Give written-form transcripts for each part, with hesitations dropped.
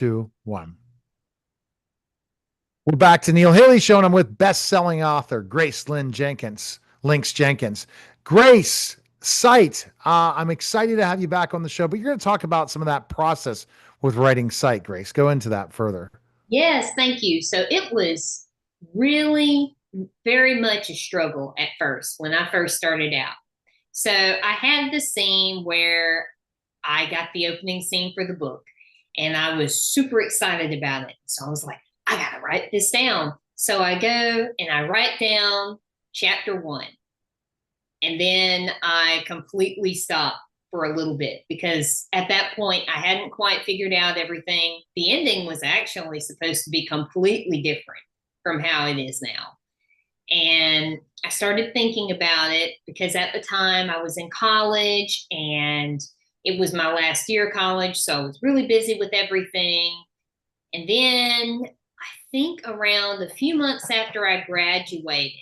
Two, one. We're back to Neil Haley Show, and I'm with best-selling author Grace Lynx Jenkins. Grace, Sight. I'm excited to have you back on the show, but you're going to talk about some of that process with writing Sight, Grace. Go into that further. Yes, thank you. So it was really very much a struggle at first when I first started out. So I had the scene where I got the opening scene for the book and I was super excited about it. So I was like, I got to write this down. So I go and I write down chapter one. And then I completely stopped for a little bit because at that point I hadn't quite figured out everything. The ending was actually supposed to be completely different from how it is now. And I started thinking about it because at the time I was in college and it was my last year of college. So I was really busy with everything. And then I think around a few months after I graduated,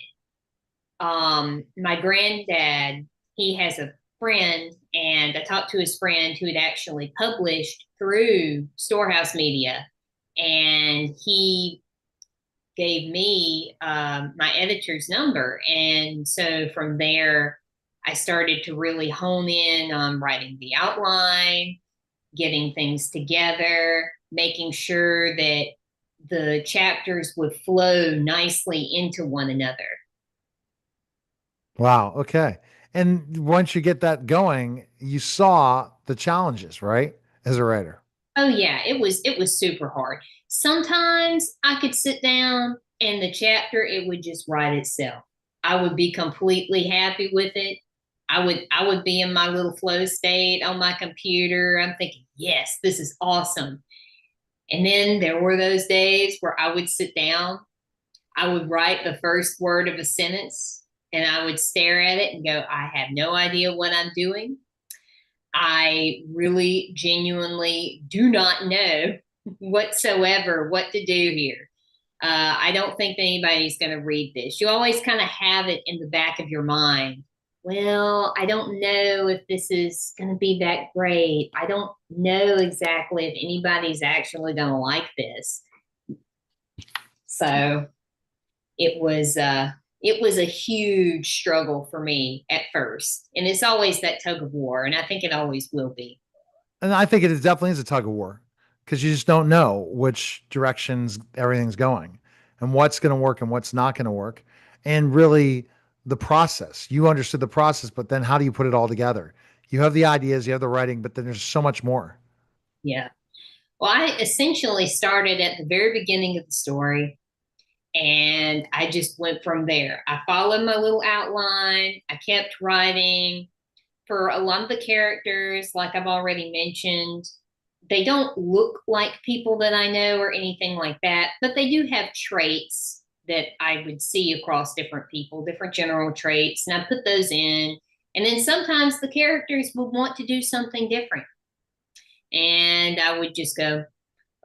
my granddad, he has a friend, and I talked to his friend who had actually published through Storehouse Media, and he gave me my editor's number. And so from there, I started to really hone in on writing the outline, getting things together, making sure that the chapters would flow nicely into one another. Wow. Okay. And once you get that going, you saw the challenges, right? As a writer. Oh yeah, it was super hard. Sometimes I could sit down and the chapter it would just write itself. I would be completely happy with it. I would be in my little flow state on my computer. I'm thinking, "Yes, this is awesome." And then there were those days where I would sit down, I would write the first word of a sentence and I would stare at it and go, "I have no idea what I'm doing. I really genuinely do not know whatsoever what to do here. I don't think anybody's going to read this." You always kind of have it in the back of your mind. Well, I don't know if this is going to be that great. I don't know exactly if anybody's actually going to like this. So it was it was a huge struggle for me at first, and it's always that tug of war, and I think it always will be. And I think it is definitely is a tug of war because you just don't know which directions everything's going and what's going to work and what's not going to work. And really, the process. You understood the process, but then how do you put it all together? You have the ideas, you have the writing, but then there's so much more. Yeah. Well, I essentially started at the very beginning of the story and I just went from there. I followed my little outline, I kept writing. For a lot of the characters, like I've already mentioned, they don't look like people that I know or anything like that, but they do have traits that I would see across different people, different general traits, and I put those in. And then sometimes the characters would want to do something different. And I would just go,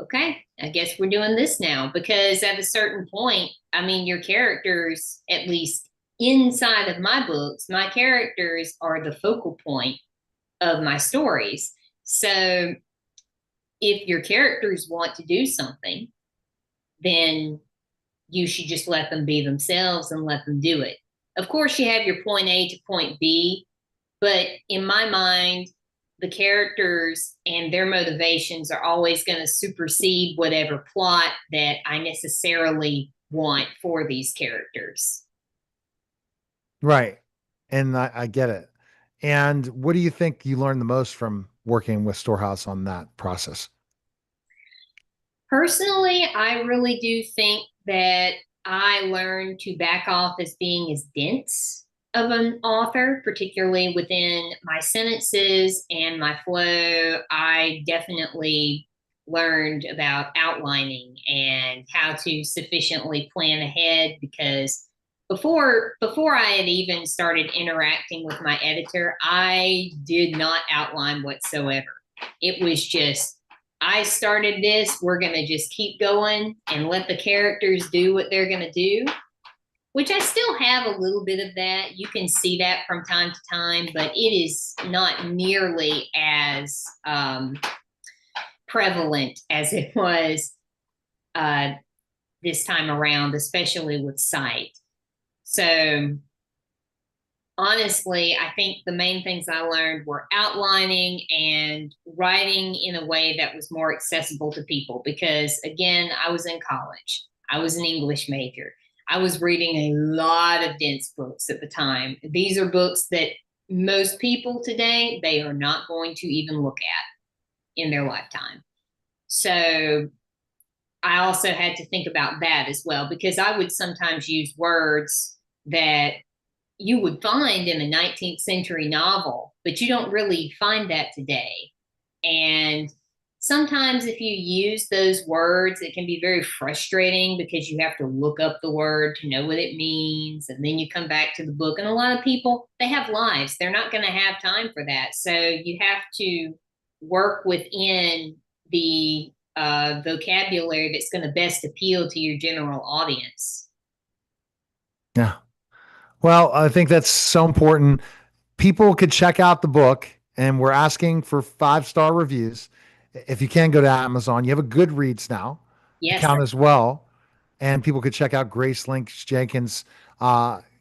okay, I guess we're doing this now. Because at a certain point, I mean, your characters, at least inside of my books, my characters are the focal point of my stories. So if your characters want to do something, then you should just let them be themselves and let them do it. Of course, you have your point A to point B, but in my mind, the characters and their motivations are always going to supersede whatever plot that I necessarily want for these characters. Right. And I get it. And what do you think you learned the most from working with Storehouse on that process? Personally, I really do think that I learned to back off as being as dense of an author, particularly within my sentences and my flow. I definitely learned about outlining and how to sufficiently plan ahead because before I had even started interacting with my editor, I did not outline whatsoever. It was just I started this, we're going to just keep going and let the characters do what they're going to do, which I still have a little bit of that. You can see that from time to time, but it is not nearly as prevalent as it was uh, this time around, especially with sight. So honestly, I think the main things I learned were outlining and writing in a way that was more accessible to people. Because again, I was in college, I was an English major, I was reading a lot of dense books at the time. These are books that most people today, they are not going to even look at in their lifetime. So I also had to think about that as well, because I would sometimes use words that you would find in a 19th century novel, but you don't really find that today. And sometimes if you use those words, it can be very frustrating because you have to look up the word to know what it means. And then you come back to the book. And a lot of people, they have lives. They're not going to have time for that. So you have to work within the vocabulary that's going to best appeal to your general audience. Yeah. Well, I think that's so important. People could check out the book, and we're asking for 5-star reviews. If you can go to Amazon, you have a Goodreads now Yes, account as well, and people could check out Grace Lynx Jenkins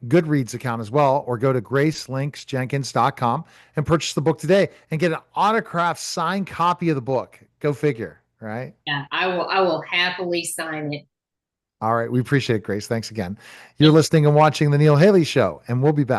Goodreads account as well, or go to gracelynxjenkins.com and purchase the book today and get an autographed signed copy of the book. Go figure, right? yeah, I will happily sign it. All right. We appreciate it, Grace. Thanks again. You're Thank listening and watching The Neil Haley Show, and we'll be back.